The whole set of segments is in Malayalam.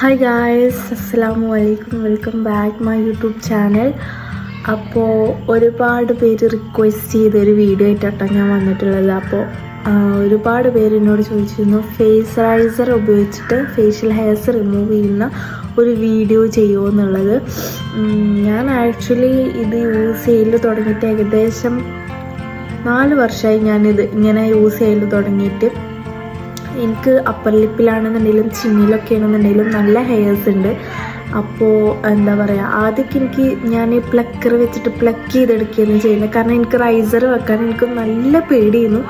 ഹായ് ഗായ്സ്, അസ്സലാമു അലൈക്കും. Welcome back my YouTube channel. അപ്പോൾ ഒരുപാട് പേര് റിക്വസ്റ്റ് ചെയ്തൊരു വീഡിയോ ആയിട്ടാണ് ഞാൻ വന്നിട്ടുള്ളത്. അപ്പോൾ ഒരുപാട് പേര് എന്നോട് ചോദിച്ചിരുന്നു ഫേസ് റൈസർ ഉപയോഗിച്ചിട്ട് ഫേഷ്യൽ ഹെയർസ് റിമൂവ് ചെയ്യുന്ന ഒരു വീഡിയോ ചെയ്യുമോ എന്നുള്ളത്. ഞാൻ ആക്ച്വലി ഇത് യൂസ് ചെയ്യൽ തുടങ്ങിയിട്ട് ഏകദേശം 4 വർഷമായി ഞാനിത് ഇങ്ങനെ യൂസ് ചെയ്യൽ തുടങ്ങിയിട്ട്. എനിക്ക് അപ്പർ ലിപ്പിലാണെന്നുണ്ടെങ്കിലും ചിന്നിലൊക്കെ ആണെന്നുണ്ടെങ്കിലും നല്ല ഹെയർസ് ഉണ്ട്. അപ്പോൾ എന്താ പറയുക, ആദ്യമൊക്കെ ഞാൻ പ്ലക്കർ വെച്ചിട്ട് പ്ലക്ക് ചെയ്തെടുക്കുകയാണ് ചെയ്യുന്നത്. കാരണം എനിക്ക് റൈസർ വെക്കാൻ എനിക്ക് നല്ല പേടിയായിരുന്നു.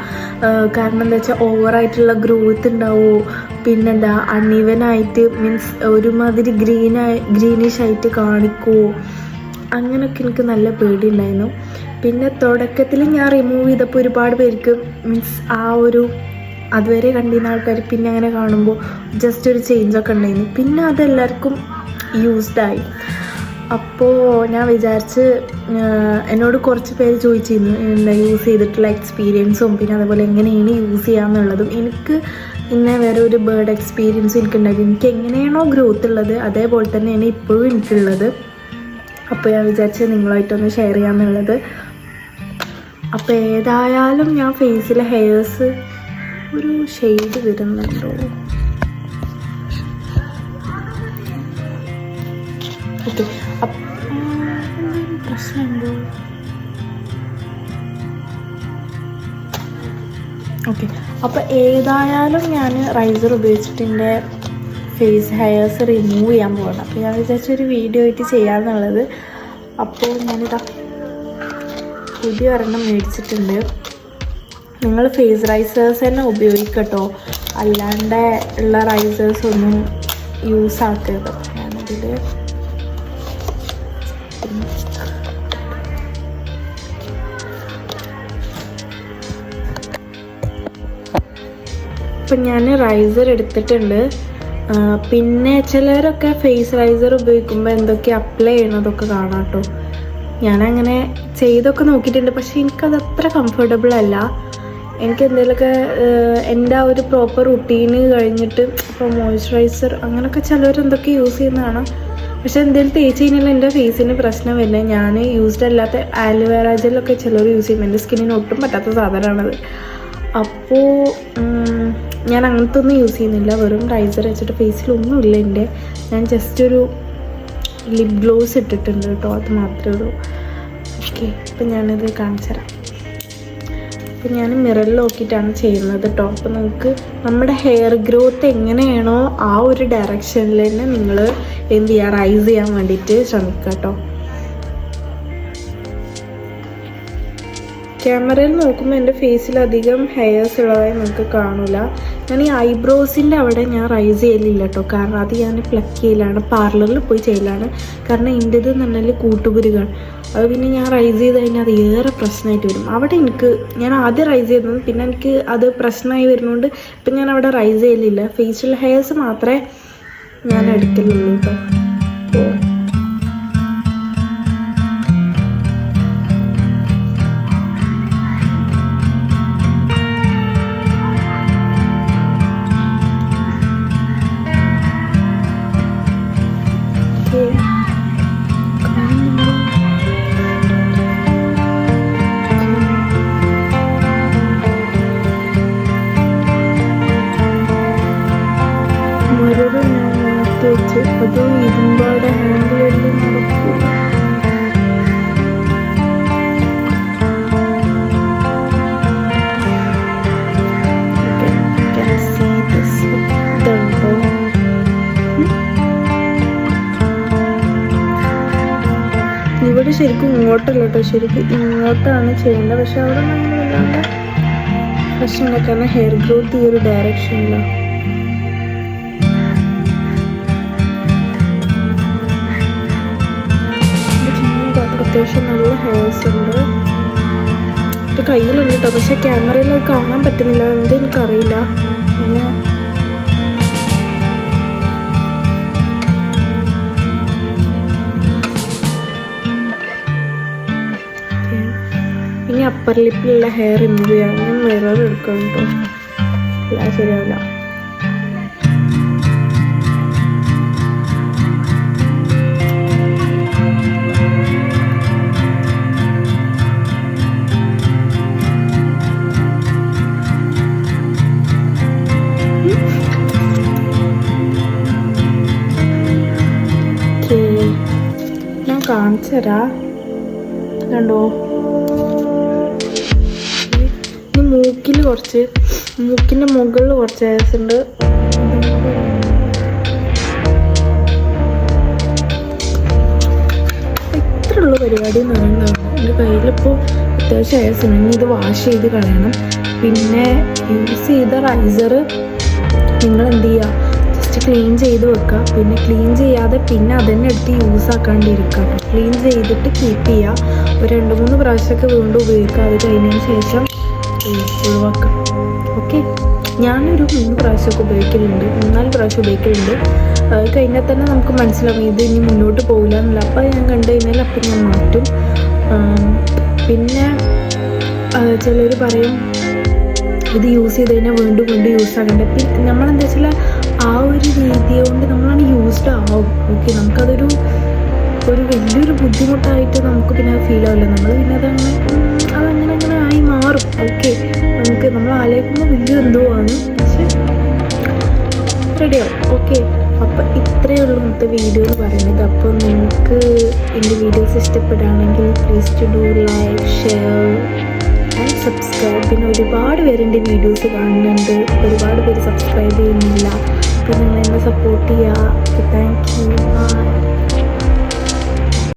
കാരണം എന്താ വെച്ചാൽ ഓവറായിട്ടുള്ള ഗ്രോത്ത് ഉണ്ടാവുമോ, പിന്നെന്താ അൺഈവനായിട്ട് മീൻസ് ഒരുമാതിരി ഗ്രീനിഷ് ആയിട്ട് കാണിക്കുമോ, അങ്ങനെയൊക്കെ എനിക്ക് നല്ല പേടി ഉണ്ടായിരുന്നു. പിന്നെ തുടക്കത്തിൽ ഞാൻ റിമൂവ് ചെയ്തപ്പോൾ ഒരുപാട് പേർക്ക് മീൻസ് അതുവരെ കണ്ടിരുന്ന ആൾക്കാർ പിന്നെ അങ്ങനെ കാണുമ്പോൾ ജസ്റ്റ് ഒരു ചേഞ്ചൊക്കെ ഉണ്ടായിരുന്നു. പിന്നെ അതെല്ലാവർക്കും യൂസ്ഡായി. അപ്പോൾ ഞാൻ വിചാരിച്ച്, എന്നോട് കുറച്ച് പേര് ചോദിച്ചിരുന്നു എന്താ യൂസ് ചെയ്തിട്ടുള്ള എക്സ്പീരിയൻസും പിന്നെ അതേപോലെ എങ്ങനെയാണ് യൂസ് ചെയ്യാമെന്നുള്ളതും. എനിക്ക് ഇന്ന വേറെ ഒരു ബേർഡ് എക്സ്പീരിയൻസും എനിക്കുണ്ടായിരുന്നു. എനിക്ക് എങ്ങനെയാണോ ഗ്രോത്ത് ഉള്ളത് അതേപോലെ തന്നെയാണ് ഇപ്പോഴും എനിക്കുള്ളത്. അപ്പോൾ ഞാൻ വിചാരിച്ച് നിങ്ങളുമായിട്ടൊന്ന് ഷെയർ ചെയ്യാമെന്നുള്ളത്. അപ്പോൾ ഏതായാലും ഞാൻ ഫേസിലെ ഹെയർസ് ഒരു ഷെയ്ഡ് വരുന്നുണ്ടോ, ഓക്കെ പ്രശ്നമുണ്ടോ, ഓക്കെ. അപ്പോൾ ഏതായാലും ഞാൻ റൈസർ ഉപയോഗിച്ചിട്ട് എൻ്റെ ഫേസ് ഹെയർസ് റിമൂവ് ചെയ്യാൻ പോകണം. അപ്പോൾ ഞാൻ വിചാരിച്ചൊരു വീഡിയോ ആയിട്ട് ചെയ്യാമെന്നുള്ളത്. അപ്പോൾ ഞാനിതാ പുതിയ ഒരെണ്ണം മേടിച്ചിട്ടുണ്ട്. നിങ്ങൾ ഫേസ് റൈസേഴ്സ് തന്നെ ഉപയോഗിക്കട്ടോ, അല്ലാണ്ട് ഉള്ള റൈസേഴ്സ് ഒന്നും യൂസ് ആക്കരുത്. ഞാനതിൽ ഇപ്പം ഞാൻ റൈസർ എടുത്തിട്ടുണ്ട്. പിന്നെ ചിലരൊക്കെ ഫേസ് റൈസർ ഉപയോഗിക്കുമ്പോൾ എന്തൊക്കെ അപ്ലൈ ചെയ്യണതൊക്കെ കാണാം കേട്ടോ. ഞാനങ്ങനെ ചെയ്തൊക്കെ നോക്കിയിട്ടുണ്ട്, പക്ഷേ എനിക്കത് അത്ര കംഫർട്ടബിൾ അല്ല. എനിക്ക് എന്തെങ്കിലുമൊക്കെ എൻ്റെ ആ ഒരു പ്രോപ്പർ റുട്ടീന് കഴിഞ്ഞിട്ട് ഇപ്പോൾ മോയ്സ്ചറൈസർ അങ്ങനെയൊക്കെ ചിലവരെന്തൊക്കെ യൂസ് ചെയ്യുന്നതാണ്. പക്ഷെ എന്തെങ്കിലും തേച്ച് കഴിഞ്ഞാൽ എൻ്റെ ഫേസിന് പ്രശ്നം വരുന്നത്. ഞാൻ യൂസ്ഡ് അല്ലാത്ത ആലോവേറ ജെല്ലൊക്കെ ചിലർ യൂസ് ചെയ്യും. എൻ്റെ സ്കിന്നിന് ഒട്ടും പറ്റാത്ത സാധനമാണത്. അപ്പോൾ ഞാൻ അങ്ങനത്തെ ഒന്നും യൂസ് ചെയ്യുന്നില്ല. വെറും റൈസർ വെച്ചിട്ട് ഫേസിലൊന്നുമില്ല എൻ്റെ. ഞാൻ ജസ്റ്റ് ഒരു ലിപ് ഗ്ലോസ് ഇട്ടിട്ടുണ്ട് കേട്ടോ, അത് മാത്രമേ ഉള്ളൂ. ഓക്കെ, അപ്പം ഞാനിത് കാണിച്ചു തരാം. അപ്പോൾ ഞാൻ മിററിൽ നോക്കിയിട്ടാണ് ചെയ്യുന്നത് കേട്ടോ. അപ്പോൾ നമുക്ക് നമ്മുടെ ഹെയർ ഗ്രോത്ത് എങ്ങനെയാണോ ആ ഒരു ഡയറക്ഷനിൽ തന്നെ നിങ്ങൾ എന്ത് ചെയ്യുക, റൈസ് ചെയ്യാൻ വേണ്ടിയിട്ട് ശ്രമിക്കുക കേട്ടോ. ക്യാമറയിൽ നോക്കുമ്പോൾ എൻ്റെ ഫേസിൽ അധികം ഹെയർസ് ഉള്ളതായി നമുക്ക് കാണില്ല. ഞാൻ ഈ ഐബ്രോസിൻ്റെ അവിടെ ഞാൻ റൈസ് ചെയ്യലില്ല കേട്ടോ. കാരണം അത് ഞാൻ പ്ലക്ക് ചെയ്യലാണ്, പാർലറിൽ പോയി ചെയ്യലാണ്. കാരണം എൻ്റേത് എന്ന് പറഞ്ഞാൽ കൂട്ടുകുരുകൾ. അത് പിന്നെ ഞാൻ റൈസ് ചെയ്ത് കഴിഞ്ഞാൽ അത് ഏറെ പ്രശ്നമായിട്ട് വരും. അവിടെ ഞാൻ ആദ്യം റൈസ് ചെയ്തത്, പിന്നെ എനിക്ക് അത് പ്രശ്നമായി വരുന്നതുകൊണ്ട് ഇപ്പം ഞാൻ അവിടെ റൈസ് ചെയ്യലില്ല. ഫേഷ്യൽ ഹെയർസ് മാത്രമേ ഞാൻ എടുക്കലുള്ളൂ കേട്ടോ. അപ്പോൾ അത് ഇരുമ്പാടെ ഹാൻഡിൽ നടക്കും. ഇവിടെ ശരിക്കും ഇങ്ങോട്ടല്ല കേട്ടോ, ശരിക്കും ഇങ്ങോട്ടാണ് ചെയ്യേണ്ടത്. പക്ഷെ അവിടെ നമ്മൾ വല്ലാണ്ട് പ്രശ്നമില്ല, കാരണം ഹെയർ ഗ്രോത്ത് ഈ ഒരു ഡയറക്ഷനിലാണ്. അത്യാവശ്യം നല്ല ഹെയർസ് ഉണ്ട്. ഇത് കയ്യിലുണ്ട് കേട്ടോ, പക്ഷെ ക്യാമറയിൽ അത് കാണാൻ പറ്റുന്നില്ല, എന്ത് എനിക്കറിയില്ല. പിന്നെ ഇനി അപ്പർ ലിപ്പിലുള്ള ഹെയർ റിമൂവ് ചെയ്യാൻ ഞാൻ മിറർ എടുക്കണം കേട്ടോ, അല്ല ശരിയാവില്ല. കാണിച്ചു തരാം. കണ്ടോ, ഇനി മൂക്കിൻ്റെ മുകളിൽ കുറച്ച് ഹെയർസ് ഉണ്ട്. ഇത്രയുള്ള പരിപാടി എന്ന് പറയുന്നതാണ്. എൻ്റെ കയ്യിലിപ്പോൾ അത്യാവശ്യം ഹെയർസ് ഉണ്ട്. ഇനി ഇത് വാഷ് ചെയ്ത് കളയണം. പിന്നെ യൂസ് ചെയ്ത റൈസർ നിങ്ങൾ എന്ത് ചെയ്യുക, ജസ്റ്റ് ക്ലീൻ ചെയ്ത് വെക്കുക. പിന്നെ ക്ലീൻ ചെയ്യാതെ പിന്നെ അതന്നെ എടുത്ത് യൂസ് ആക്കാണ്ടിരിക്കുക. ക്ലീൻ ചെയ്തിട്ട് കീപ്പ് ചെയ്യുക. ഒരു 2-3 പ്രാവശ്യമൊക്കെ വീണ്ടും ഉപയോഗിക്കുക. അത് കഴിഞ്ഞതിന് ശേഷം ഒഴിവാക്കുക. ഓക്കെ, ഞാനൊരു 3 പ്രാവശ്യമൊക്കെ ഉപയോഗിക്കലുണ്ട്, 3-4 പ്രാവശ്യം ഉപയോഗിക്കലുണ്ട്. അത് കഴിഞ്ഞാൽ തന്നെ നമുക്ക് മനസ്സിലാവും ഇത് ഇനി മുന്നോട്ട് പോകില്ല എന്നല്ല. അപ്പോൾ ഞാൻ കണ്ടു കഴിഞ്ഞാൽ അപ്പം ഞാൻ മാറ്റും. പിന്നെ ചിലർ പറയും ഇത് യൂസ് ചെയ്ത് കഴിഞ്ഞാൽ വീണ്ടും യൂസ് ആകണ്ടേ. പിന്നെ നമ്മളെന്താ വെച്ചാൽ ആ ഒരു രീതി കൊണ്ട് നമ്മളാണ് യൂസ്ഡ് ആവും. ഓക്കെ, നമുക്കതൊരു വലിയൊരു ബുദ്ധിമുട്ടായിട്ട് നമുക്ക് പിന്നെ ഫീൽ ആവില്ല. നമ്മൾ പിന്നെ അതങ്ങനെ ആയി മാറും. ഓക്കെ, നമ്മൾ ആലോചിക്കുമ്പോൾ വലിയ എന്തോ ആണ്, പക്ഷെ റെഡിയാവും. ഓക്കെ, അപ്പം ഇത്രയേ ഉള്ളൂ ഇന്നത്തെ വീഡിയോ എന്ന് പറയുന്നത്. അപ്പോൾ നിങ്ങൾക്ക് എൻ്റെ വീഡിയോസ് ഇഷ്ടപ്പെടുകയാണെങ്കിൽ please to do like, share and subscribe. പിന്നെ ഒരുപാട് പേര് എൻ്റെ വീഡിയോസ് കാണുന്നുണ്ട്, ഒരുപാട് പേര് സബ്സ്ക്രൈബ് ചെയ്യുന്നില്ല. അപ്പോൾ നിങ്ങൾ എന്നെ സപ്പോർട്ട് ചെയ്യുക. Thank you. ബൈ.